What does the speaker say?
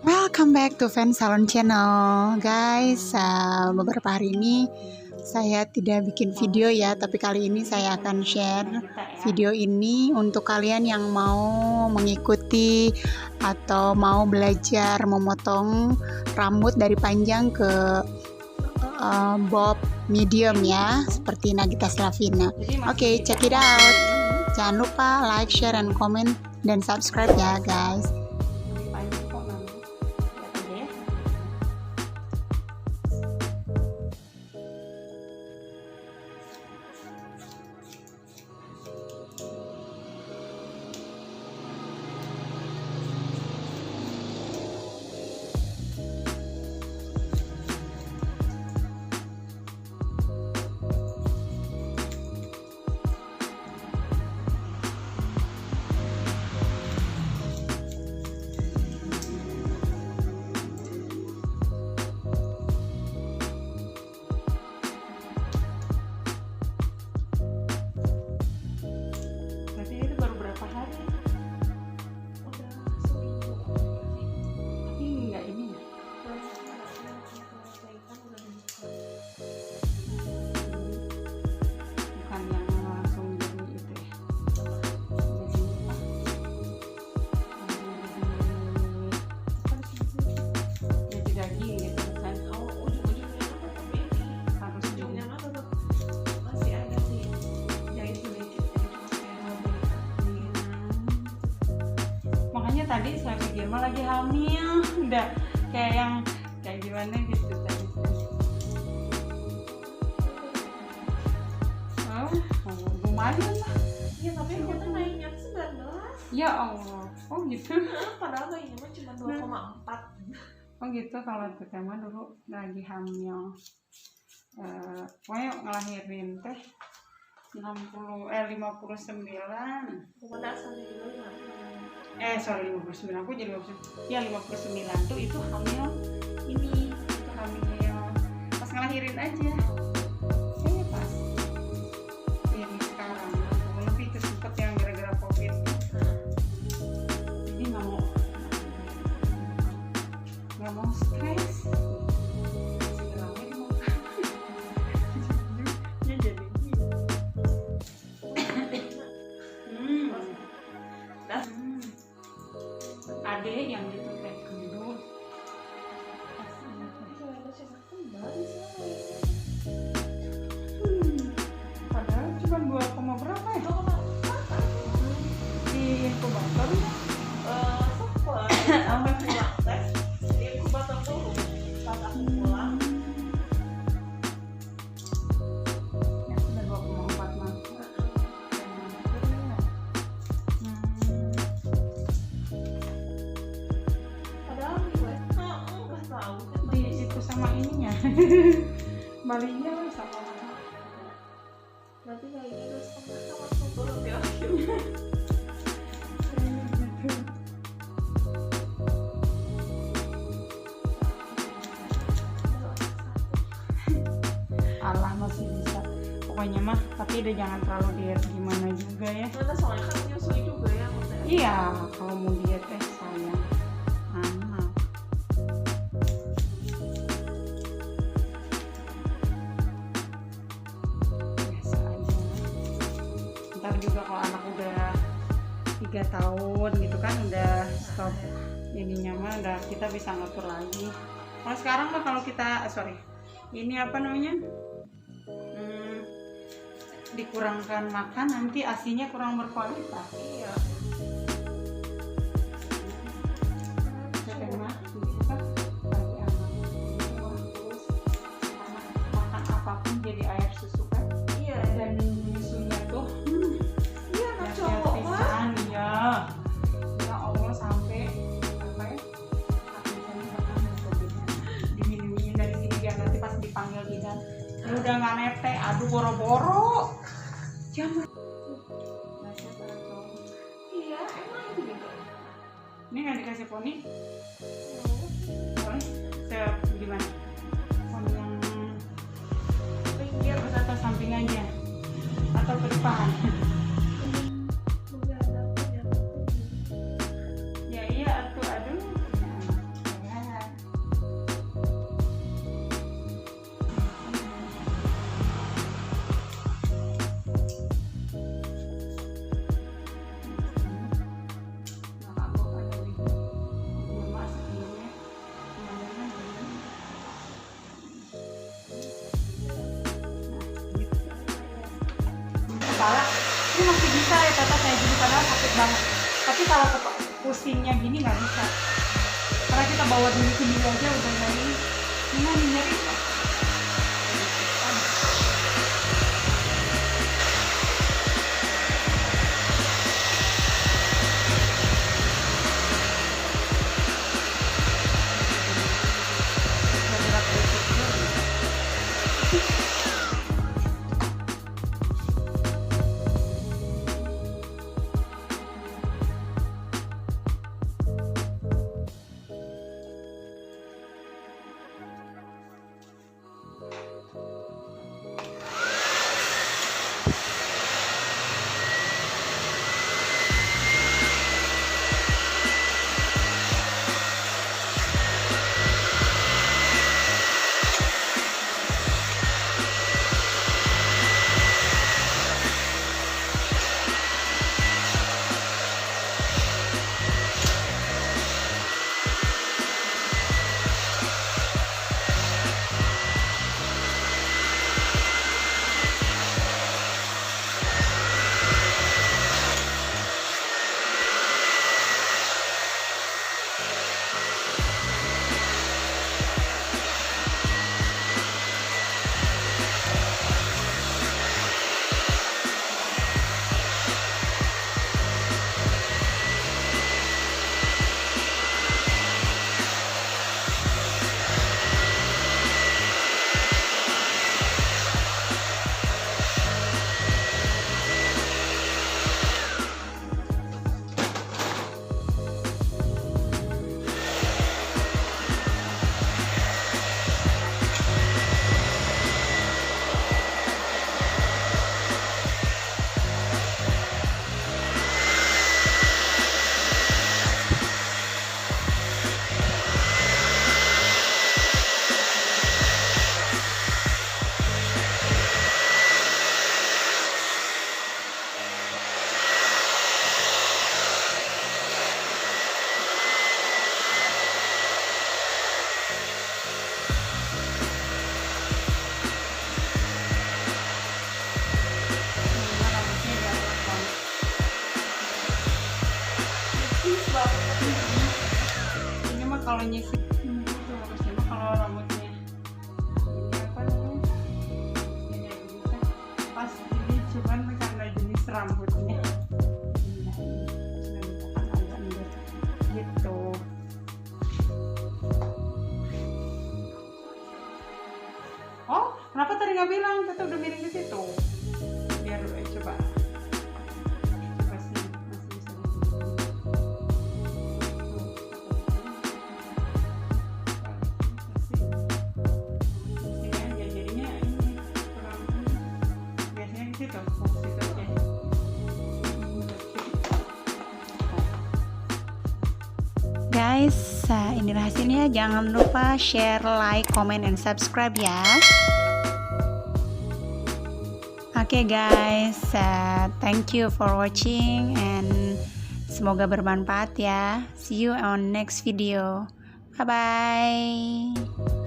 Welcome back to Fan Salon Channel, guys. Beberapa hari ini saya tidak bikin video ya, tapi kali ini saya akan share video ini untuk kalian yang mau mengikuti atau mau belajar memotong rambut dari panjang ke bob medium ya, seperti Nagita Slavina. Oke, check it out. Jangan lupa like, share, and comment, dan subscribe ya guys. Tadi saya pikir mah lagi hamil, udah kayak gimana gitu tadi. Lumayan lah. Iya, tapi ternyata naiknya 19. Ya Allah, oh gitu. Padahal naiknya mah cuma 2,4. Oh gitu, kalau teteh dulu lagi hamil. Pokoknya ngelahirin teh 59. Bukan asalnya juga Sorry 59, aku jadi 59. Ya 59 tuh itu hamil ini, itu hamil pas ngelahirin aja. Kayaknya pas ini sekarang, lebih itu sempet yang gara-gara COVID. Jadi nggak mau stres. Ade yang gitu teh gendut. Padahal cuma 2, berapa ya? 2,4 di inkubator. Sempat sampai pulang tes di inkubator dulu pas aku pulang. Ya sudah 2,4 mah. Sama ininya balinya sama Nanti kali ini udah setengah langsung turun di akhir. Allah masih bisa pokoknya mah, tapi udah jangan terlalu diet gimana juga ya. Karena soalnya kan nyusui juga ya maksudnya. Iya, kalau mau diet sayang anak. Juga kalau anak udah 3 tahun gitu kan udah stop ininya mah, udah kita bisa ngatur lagi. Kalau sekarang mah kalau kita ini apa namanya dikurangkan makan nanti asinya kurang berkualitas. Iya. Makan apapun jadi air susu kan. Iya. Dan susunya tuh cowok kan? Ya Allah, sampai apa ya? Aku misalnya diminumin dari sini biar nanti pas dipanggil Bidan, udah nggak nete, aduh boro-boro. Jangan. Iya, emang gitu. Ini nggak dikasih poni? Boleh? Gimana? Poni yang Pinggir atau samping aja? Atau ke depan? banget. Tapi kalau pusingnya gini nggak bisa, karena kita bawa dulu sendiri aja udah nyari nyari kok. Ini mah kalau nyisip ini tuh harusnya mah kalau rambutnya ini apa namanya ini bisa pas ini cuman karena jenis rambutnya gitu. Oh, kenapa tadi nggak bilang kita udah miring ke situ? Biar coba. Guys, inilah hasilnya. Jangan lupa share, like, comment, and subscribe ya. Oke guys, thank you for watching and semoga bermanfaat ya. See you on next video. Bye bye.